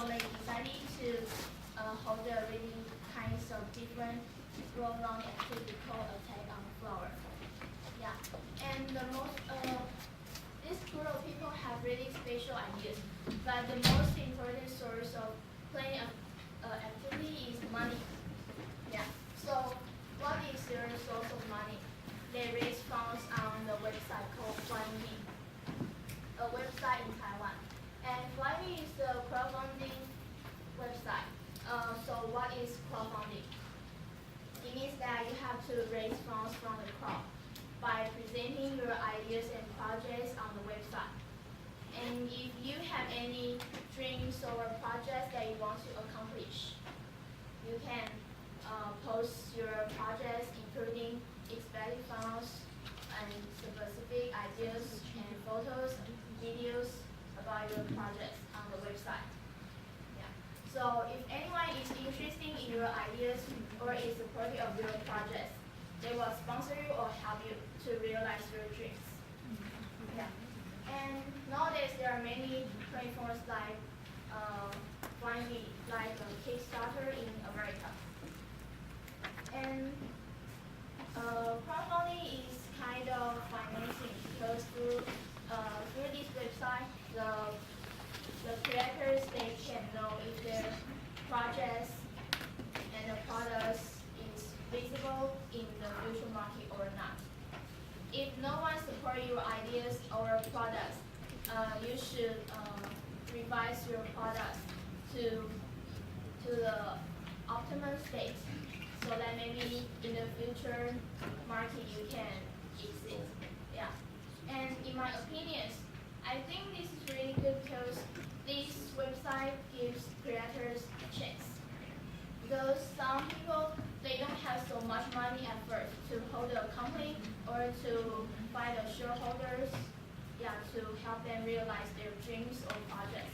So they decided to hold a really kinds of different crowdfunding activity called Attack on Flower. Yeah, and the most this group of people have really special ideas, but the most important source of playing activity is money. Yeah. So what is your source of money? They raise funds on the website called Flyme, a website in Taiwan. And Flyme is a crowdfunding website. So what is crowdfunding? It means that you have to raise funds from the crowd by presenting your ideas and projects on the website. And if you have any dreams or projects that you want to accomplish, you can post your projects, including expected funds and specific ideas and photos, videos about your projects on the website. Yeah. So if anyone is interested in your ideas or is supportive of your projects, they will sponsor you or help you to realize your dreams. Yeah. And nowadays there are many platforms like Flyme, like Kickstarter in America. And crowdfunding is kind of financing because through this website, the creators, they can know if their projects and the products is visible in the future market or not. If no one supports your ideas or products, you should revise your products to the optimum state, so that maybe in the future market you can exist. Yeah. And in my opinions, I think this is really good because this website gives creators a chance. Because some people, they don't have so much money at first to hold a company or to find the shareholders, yeah, to help them realize their dreams or projects.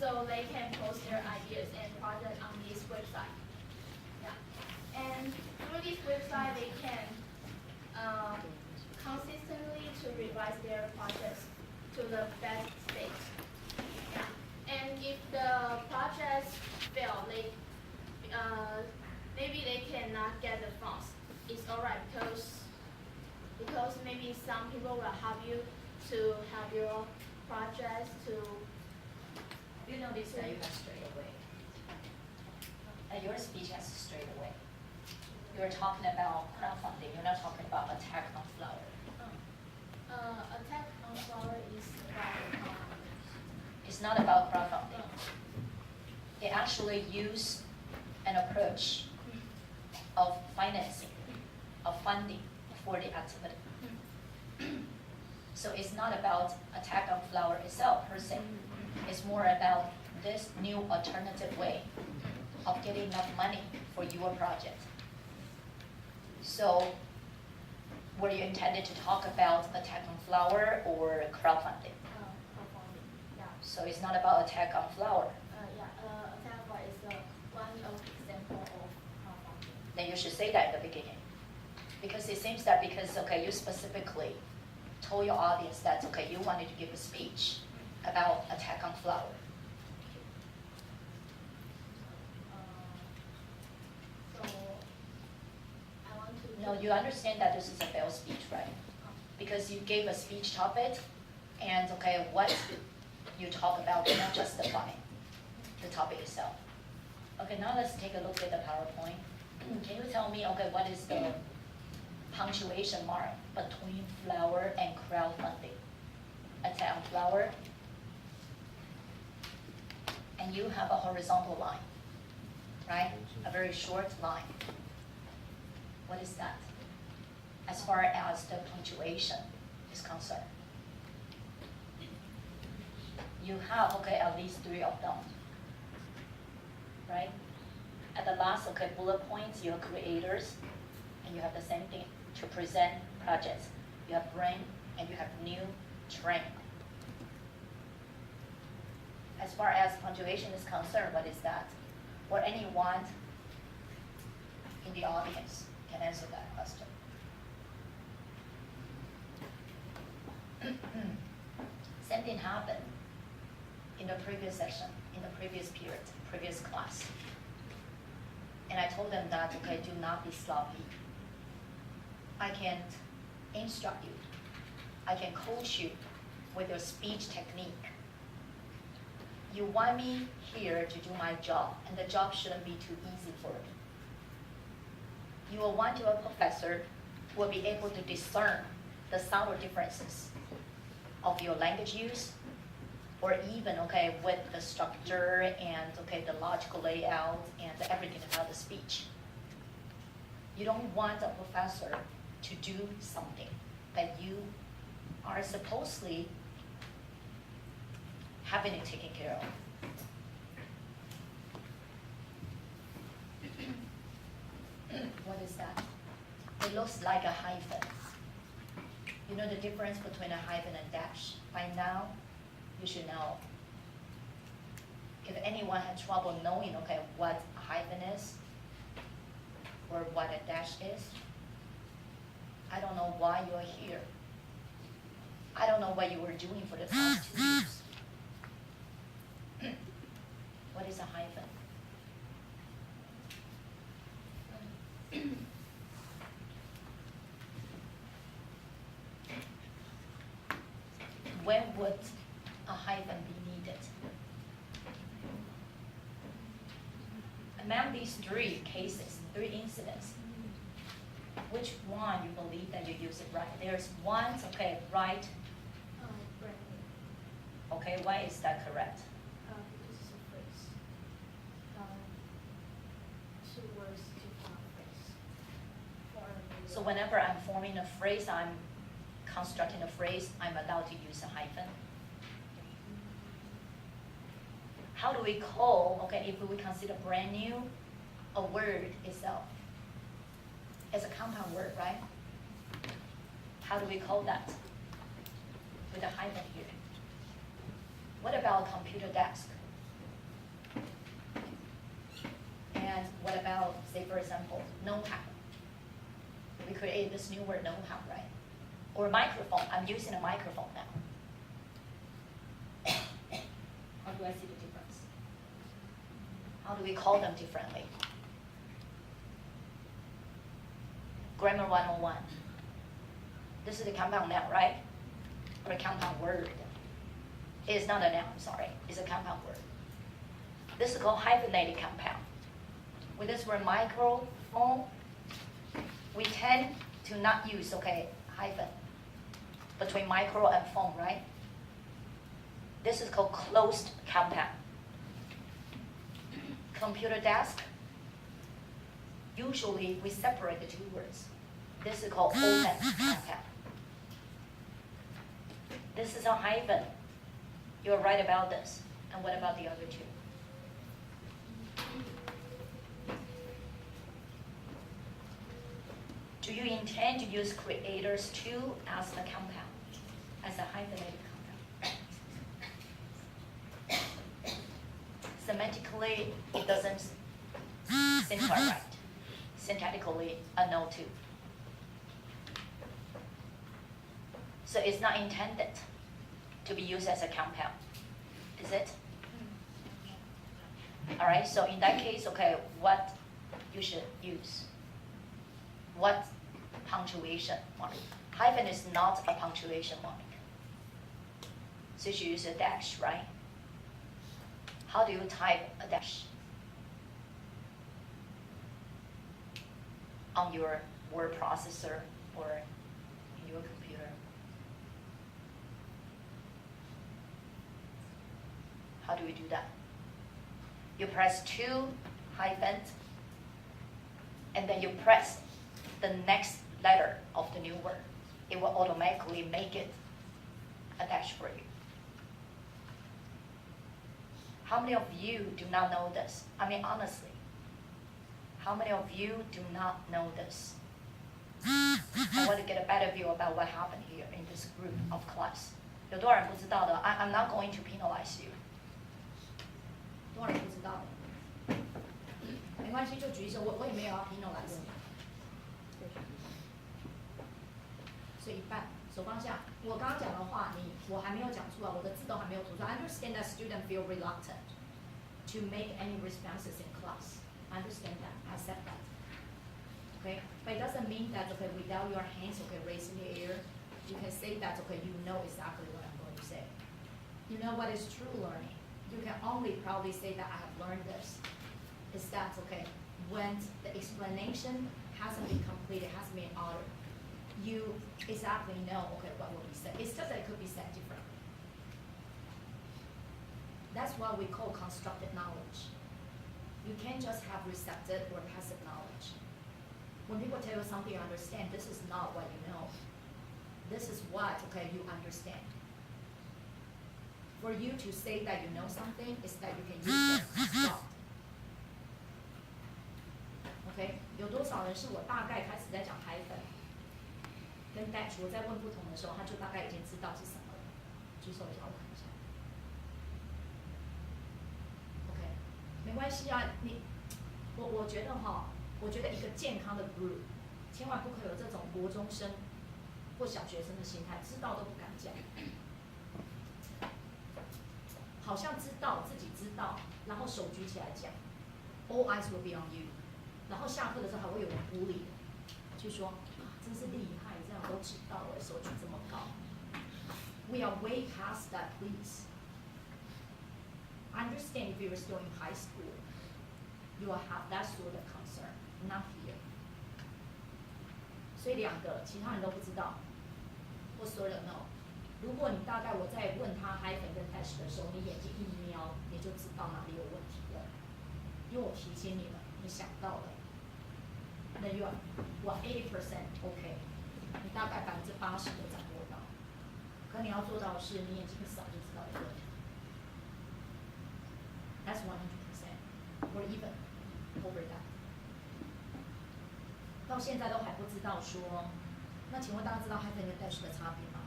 So they can post their ideas and projects on this website. Yeah. And through this website, they can consistently to revise their projects to the best state. Yeah. And if the projects fail, maybe they cannot get the funds. It's alright because maybe some people will help you to have your projects to. You notice that you have strayed away. Your speech has strayed away. You're talking about crowdfunding. You're not talking about Attack on Flower. Attack on Flower is about. It's not about crowdfunding. It actually use an approach of financing, of funding for the activity. So it's not about Attack on Flower itself per se. It's more about this new alternative way of getting enough money for your project. So were you intended to talk about Attack on Flower or crowdfunding? Crowdfunding, yeah. So it's not about Attack on Flower. Attack on Flower is one of example of crowdfunding. Then you should say that at the beginning. Because it seems that you specifically told your audience that, you wanted to give a speech about Attack on Flower. So I want to. No, you understand that this is a failed speech, right? Because you gave a speech topic, and what you talk about is not justifying the topic itself. Okay, now let's take a look at the PowerPoint. Can you tell me, what is the punctuation mark between flower and crowdfunding? Attack on Flower. And you have a horizontal line, right? A very short line. What is that? As far as the punctuation is concerned. You have, at least 3 of them, right? At the last, bullet points, you have creators, and you have the same thing to present projects. You have brain, and you have new train. As far as punctuation is concerned, what is that? Or anyone in the audience can answer that question. Same thing happened in the previous session, in the previous period, previous class. And I told them that, okay, do not be sloppy. I can instruct you. I can coach you with your speech technique. You want me here to do my job, and the job shouldn't be too easy for me. You will want your professor who will be able to discern the subtle differences of your language use, or even, okay, with the structure and, okay, the logical layout and everything about the speech. You don't want a professor to do something that you are supposedly having it taken care of. What is that? It looks like a hyphen. You know the difference between a hyphen and dash? By now, you should know. If anyone had trouble knowing, okay, what a hyphen is, or what a dash is, I don't know why you're here. I don't know what you were doing for the past 2 years. What is a hyphen? When would a hyphen be needed? Among these 3 cases, 3 incidents, which one you believe that you use it right? There's one, okay, right. Brand new. Okay, why is that correct? Because it's a phrase. 2 words to form a phrase. So whenever I'm forming a phrase, I'm constructing a phrase, I'm allowed to use a hyphen. How do we call, okay, if we consider brand new, a word itself? It's a compound word, right? How do we call that? With a hyphen here. What about computer desk? And what about, say for example, know-how? We create this new word, know-how, right? Or microphone, I'm using a microphone now. How do I see the difference? How do we call them differently? Grammar 101. This is a compound noun, right? Or a compound word. It's not a noun, sorry. It's a compound word. This is called hyphenated compound. With this word microphone, we tend to not use, okay, hyphen between micro and phone, right? This is called closed compound. Computer desk, usually we separate the 2 words. This is called open compound. This is a hyphen. You're right about this. And what about the other 2? Do you intend to use creators 2 as a compound, as a hyphenated compound? Semantically, it doesn't seem quite right. Syntactically, a no too. So it's not intended to be used as a compound, is it? All right, so in that case, okay, what you should use? What punctuation mark? Hyphen is not a punctuation mark. So you should use a dash, right? How do you type a dash? On your word processor or in your computer? How do we do that? You press 2 hyphens, and then you press the next letter of the new word. It will automatically make it a dash for you. How many of you do not know this? I mean, honestly, how many of you do not know this? I want to get a better view about what happened here in this group of class. 有多少人不知道的? I'm not going to penalize you. 多少人不知道的？没关系，就举手，我也没有要 penalize 你。所以一半，手放下。我刚刚讲的话，我还没有讲出来，我的字都还没有读出来。I understand that students feel reluctant to make any responses in class. I understand that. I accept that. Okay, but it doesn't mean that okay without your hands okay raised in the air, you can say that okay you know exactly what I'm going to say. You know what is true learning? You can only probably say that I have learned this. Is that okay? When the explanation hasn't been completed, hasn't been ordered, you exactly know okay what will be said. It's just that it could be said differently. That's what we call constructed knowledge. You can't just have receptive or passive knowledge. When people tell you something you understand, this is not what you know. This is what okay you understand. For you to say that you know something is that you can use it. OK， 有多少人是我大概开始在讲hyphen跟 dash， 我在问不同的时候，他就大概已经知道是什么了？举手一下，我看一下。OK， 没关系啊，我觉得哈，我觉得一个健康的 group， 千万不可以有这种国中生或小学生的心态，知道都不敢讲，好像知道自己知道，然后手举起来讲 ，all eyes will be on you。然后下课的时候还会有人鼓励，去说啊，真是厉害，这样都知道了，手举这么高。We are way past that, please. I understand if you were still in high school, you will have that sort of concern, not here. 所以两个其他人都不知道，或 sort of know。如果你大概我在问他 hyphen 跟 dash 的时候，你眼睛一瞄，你就知道哪里有问题了，因为我提醒你了，你想到了。那 you are 我 80% OK， 你大概80%都掌握到，可你要做到的是你眼睛一扫就知道有问题。That's 100%, or even over that。到现在都还不知道说，那请问大家知道 hyphen 跟 dash 的差别吗？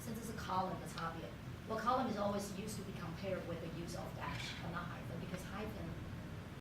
甚至是 column 的差别。Well, column is always used to be compared with the use of dash, but not hyphen, because hyphen